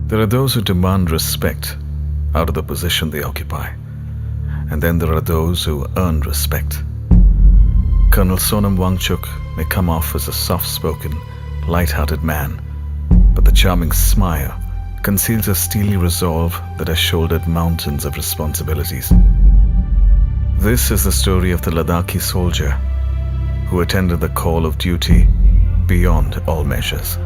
There are those who demand respect out of the position they occupy, and then there are those who earn respect. Colonel Sonam Wangchuk may come off as a soft-spoken, light-hearted man, but the charming smile conceals a steely resolve that has shouldered mountains of responsibilities. This is the story of the Ladakhi soldier who attended the call of duty beyond all measures.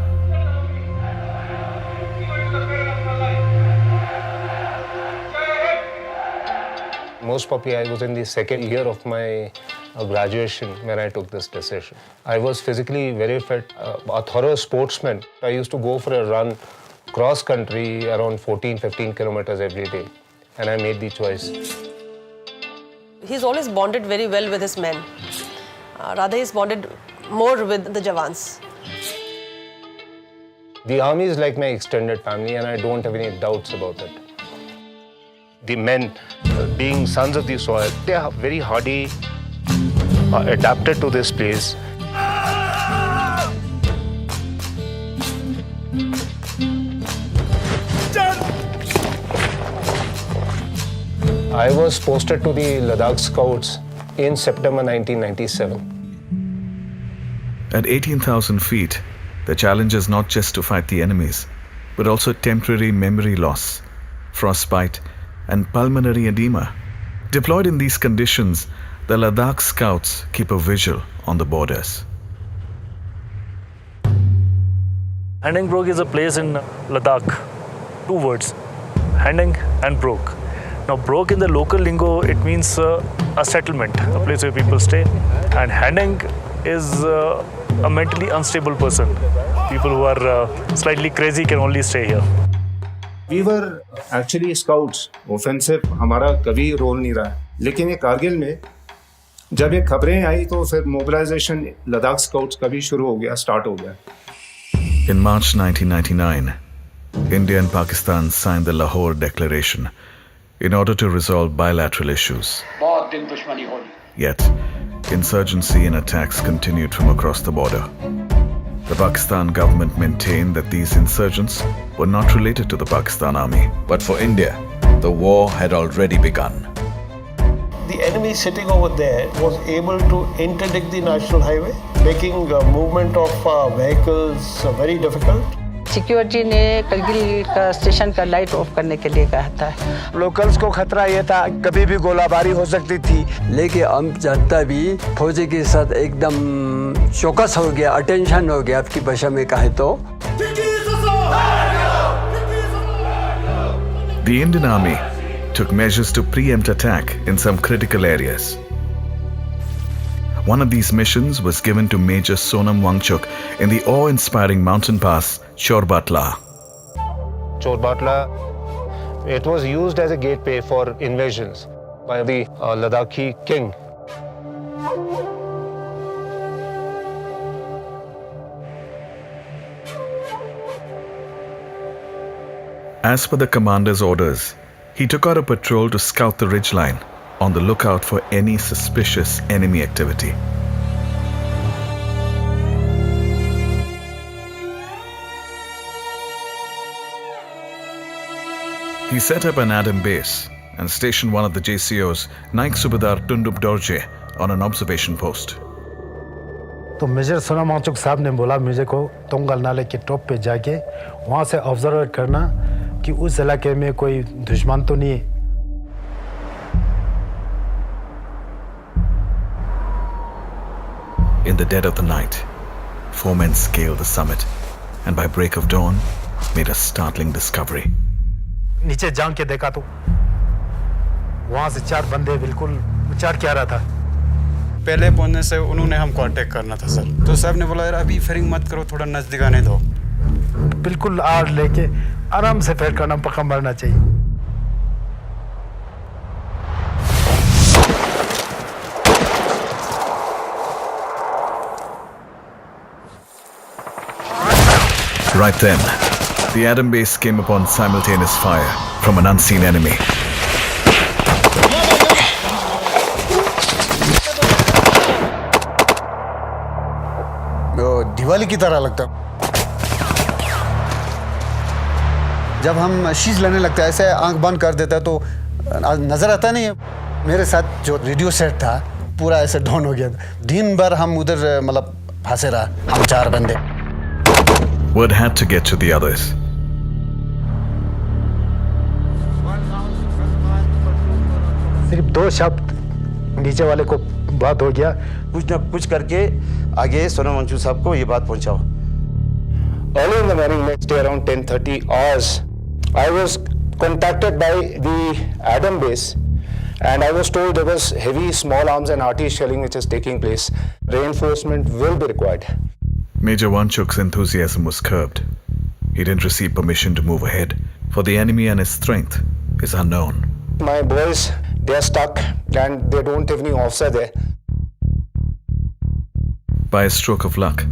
Most probably I was in the second year of my graduation when I took this decision. I was physically very fit, a thorough sportsman. I used to go for a run cross country around 14-15 kilometers every day, and I made the choice. He's always bonded very well with his men. Rather, he's bonded more with the Jawans. The army is like my extended family, and I don't have any doubts about it. The men, being sons of the soil, they are very hardy, adapted to this place. I was posted to the Ladakh Scouts in September 1997. At 18,000 feet, the challenge is not just to fight the enemies, but also temporary memory loss, frostbite, and pulmonary edema. Deployed in these conditions, the Ladakh Scouts keep a vigil on the borders. Handingbroke is a place in Ladakh. Two words, Handing and Broke. Now, Broke in the local lingo, it means a settlement, a place where people stay. And Handing is a mentally unstable person. People who are slightly crazy can only stay here. We were actually scouts. Offensive हमारा कभी role नहीं रहा है. लेकिन ये कारगिल में जब ये खबरें आई तो फिर mobilization लद्दाख scouts का भी शुरू हो गया, start हो गया. In March 1999, India and Pakistan signed the Lahore Declaration in order to resolve bilateral issues. Yet, insurgency and attacks continued from across the border. The Pakistan government maintained that these insurgents were not related to the Pakistan army. But for India, the war had already begun. The enemy sitting over there was able to interdict the national highway, making movement of vehicles very difficult. Security ने करगिल का station का light of करने के लिए कहा था। Locals को खतरा ये था कभी भी गोलाबारी हो सकती थी, लेकिन हम जनता भी फौजी के साथ एकदम चौकस हो गया, अटेंशन हो गया आपकी भाषा में कहे तो। The Indian Army took measures to preempt attack in some critical areas. One of these missions was given to Major Sonam Wangchuk in the awe-inspiring mountain pass Chorbatla. Chorbatla, it was used as a gateway for invasions by the Ladakhi king. As per the commander's orders, he took out a patrol to scout the ridgeline, on the lookout for any suspicious enemy activity. He set up an Adam base and stationed one of the JCOs, Naik Subedar Tundup Dorje, on an observation post. तो major Sonam Wangchuck साहब ने बोला मुझे को तोंगल नाले के top पे जाके वहाँ से ऑब्जर्व करना कि उस इलाके में कोई दुश्मन तो नहीं है. In the dead of the night, 4 men scaled the summit and by break of dawn made a startling discovery. नीचे जांग के देखा तो वहाँ से 4 बंदे बिल्कुल चार क्या रहा था. पहले पहुंचने से उन्होंने हमको अटैक करना था सर, तो साहब ने बोला यार अभी फायरिंग मत करो, थोड़ा नजदीक आने दो. बिल्कुल आड़ लेके आराम से फायर करना, पक्का मरना चाहिए. Right then, the Adam base came upon simultaneous fire from an unseen enemy. Diwali की तरह लगता. जब हम शीश लेने लगते हैं ऐसे आंख बंद कर देता है तो नज़र आता नहीं है। मेरे साथ जो रेडियो सेट था पूरा ऐसे डाउन हो गया। दिन भर हम उधर मतलब फंसे रहा, हम 4 बंदे। Word had to get to the others. सिर्फ 2 शब्द नीचे वाले को बात हो गया। कुछ ना कुछ करके आगे सोनम वांगचुक साहब को ये बात पहुंचाओ। Early in the morning, next day around 10:30 hours, I was contacted by the Adam base and I was told there was heavy small arms and artillery shelling which is taking place. Reinforcement will be required. Major Wanchuk's enthusiasm was curbed. He didn't receive permission to move ahead, for the enemy and his strength is unknown. My boys, they are stuck and they don't have any officer there. By a stroke of luck,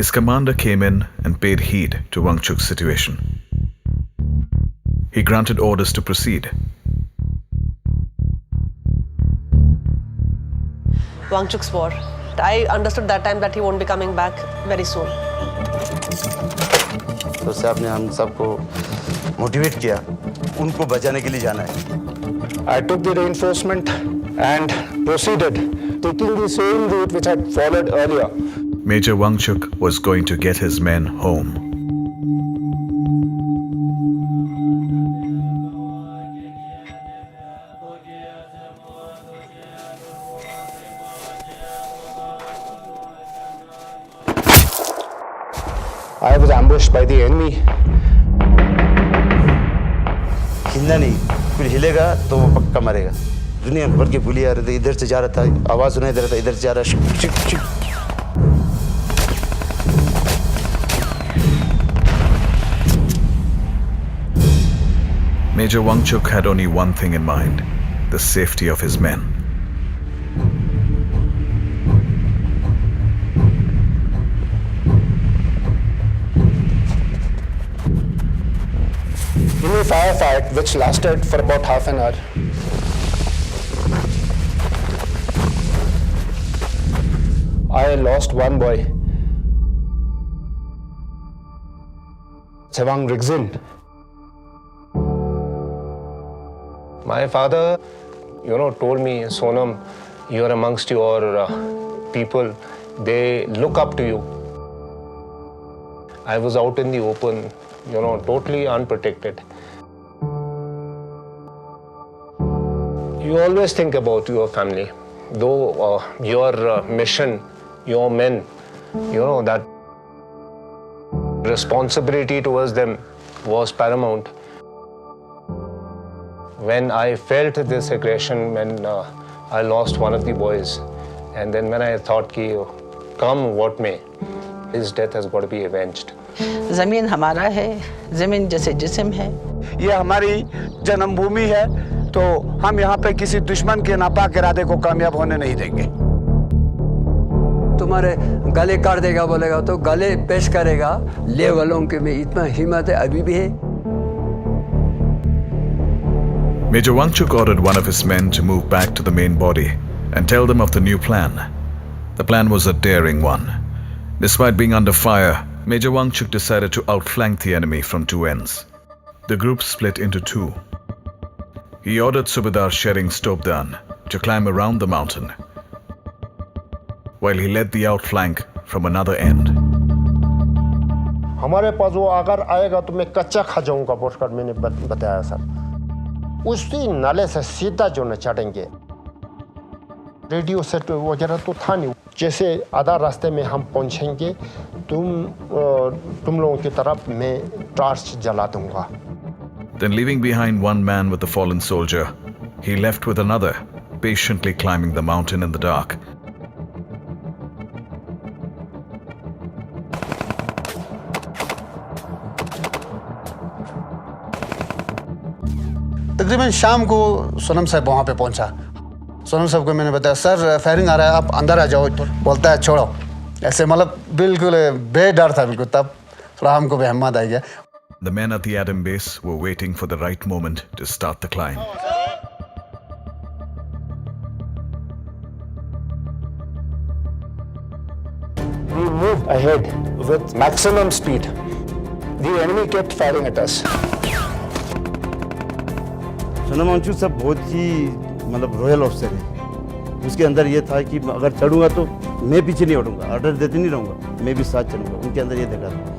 his commander came in and paid heed to Wangchuk's situation. He granted orders to proceed. Wangchuk's war. I understood that time that he won't be coming back very soon. तो साहब ने हम सबको motivate किया, उनको बचाने के लिए जाना है। I took the reinforcement and proceeded, taking the same route which I had followed earlier. Major Wangchuk was going to get his men home. I was ambushed by the enemy. हिलना नहीं, कुछ हिलेगा तो वो पक्का मरेगा। दुनिया भर के गोली आ रहे थे, इधर से जा रहा था, आवाज सुनाई दे रहा था, इधर से जा रहा है। Major Wangchuk had only one thing in mind: the safety of his men. In a firefight which lasted for about half an hour, I lost one boy, Chewang Rigzin. My father, told me, Sonam, you're amongst your people. They look up to you. I was out in the open, totally unprotected. You always think about your family. Though your mission, your men, that responsibility towards them was paramount. When I felt this aggression, when I lost one of the boys, and then when I thought, come what may, his death has got to be avenged. जमीन हमारा है, जमीन जैसे जिस्म है। ये हमारी जन्मभूमि है, तो हम यहाँ पे किसी दुश्मन के नापाक इरादे को कामयाब होने नहीं देंगे। तुम्हारे गले काट देगा बोलेगा तो गले पेश करेगा। ले वालों के में इतना हिम्मत है अभी भी है। Major Wangchuk ordered one of his men to move back to the main body and tell them of the new plan. The plan was a daring one. Despite being under fire, Major Wangchuk decided to outflank the enemy from 2 ends. The group split into 2. He ordered Subedar Shering Stobdan to climb around the mountain, while he led the outflank from another end. हमारे पास वो अगर आएगा तो मैं कच्चा खा जाऊंगा बोलकर मैंने बताया सर। उसी नाले से सीधा जो न चढ़ेंगे। रेडियो सेट वगैरह तो था नहीं। जैसे आधा रास्ते में हम पहुंचेंगे, तुम लोगों की तरफ मैं टॉर्च जला दूंगा। Then, leaving behind one man with the fallen soldier, he left with another, patiently climbing the mountain in the dark. तकरीबन शाम को सोनम साहब वहाँ पे पहुँचा। सोनम साहब को मैंने बताया, सर फायरिंग आ रहा है, आप अंदर आ जाओ। बोलता है छोड़ो। ऐसे मतलब बिल्कुल बेडर था बिल्कुल। तब थोड़ा हमको भी हिम्मत आ गया। The men at the Adam base were waiting for the right moment to start the climb. We moved ahead with maximum speed. The enemy kept firing at us. Sonam Wangchuck साहब बहुत ही मतलब रॉयल ऑफिसर है। उसके अंदर ये था कि अगर चढ़ूंगा तो मैं पीछे नहीं हटूंगा, ऑर्डर देते नहीं रहूंगा, मैं भी साथ चलूंगा। उनके अंदर ये देखा था।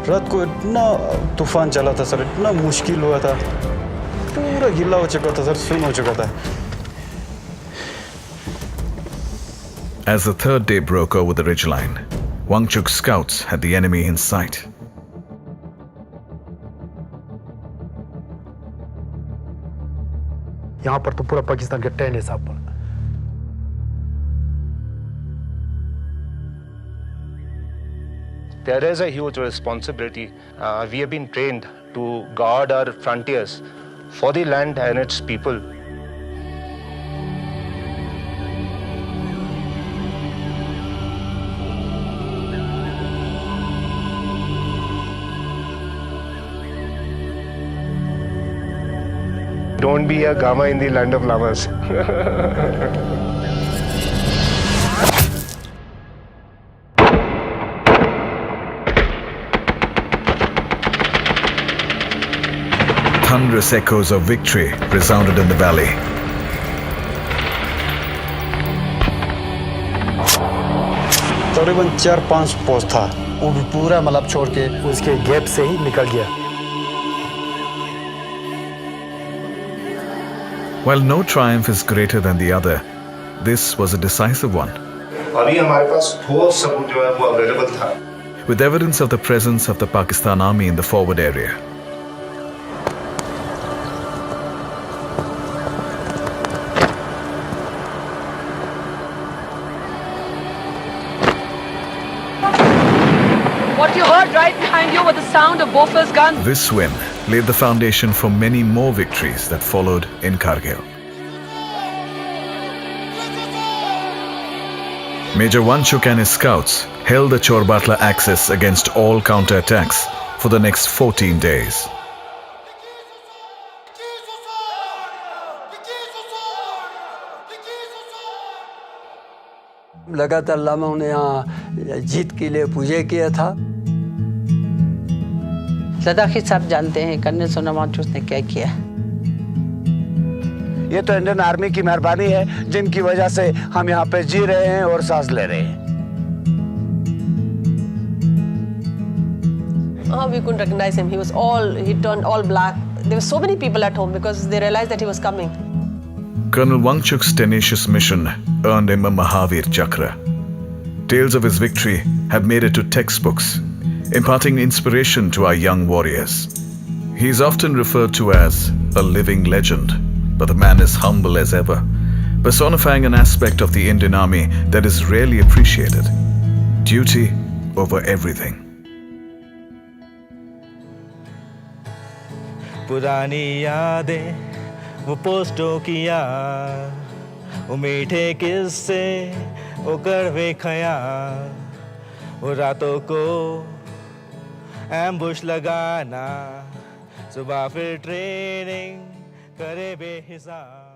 रात को इतना तूफान चला था सर, इतना मुश्किल हुआ था, पूरा गिला हो चुका था सर, सुन हो चुका था। As the third day broke over the ridgeline, Wangchuk's scouts had the enemy in sight. यहाँ पर तो पूरा पाकिस्तान के 10 है साहब पर। There is a huge responsibility. We have been trained to guard our frontiers for the land and its people. Don't be a Gama in the land of llamas. Thunderous echoes of victory resounded in the valley. तकरीबन 4-5 post था, वो भी पूरा मतलब छोड़ के उसके gap से ही निकल गया। While no triumph is greater than the other, this was a decisive one. अभी हमारे पास ठोस सबूत जो है वो अवेलेबल था। With evidence of the presence of the Pakistan army in the forward area. What you heard right behind you was the sound of Bofors guns. This win laid the foundation for many more victories that followed in Kargil. Major Wangchuk and his scouts held the Chorbatla axis against all counterattacks for the next 14 days. लगातार लामाओं ने यहाँ जीत के लिए पूजा किया था। लद्दाखी सब जानते हैं कर्नल सोनम वांगचुक ने क्या किया। ये तो इंडियन आर्मी की मेहरबानी है, जिनकी वजह से हम यहाँ पे जी रहे हैं और सांस ले रहे हैं। We couldn't recognize him. He turned all black. There were so many people at home because they realized that he was coming. Colonel Wangchuk's tenacious mission earned him a Mahavir Chakra. Tales of his victory have made it to textbooks, imparting inspiration to our young warriors. He is often referred to as a living legend, but the man is humble as ever, personifying an aspect of the Indian Army that is rarely appreciated: duty over everything. पुरानी यादें, वो पोस्टों की याद, वो मीठे किस्से, वो कड़वे ख्याल, वो रातों को एम्बुश लगाना, सुबह फिर ट्रेनिंग करे बेहिसाब।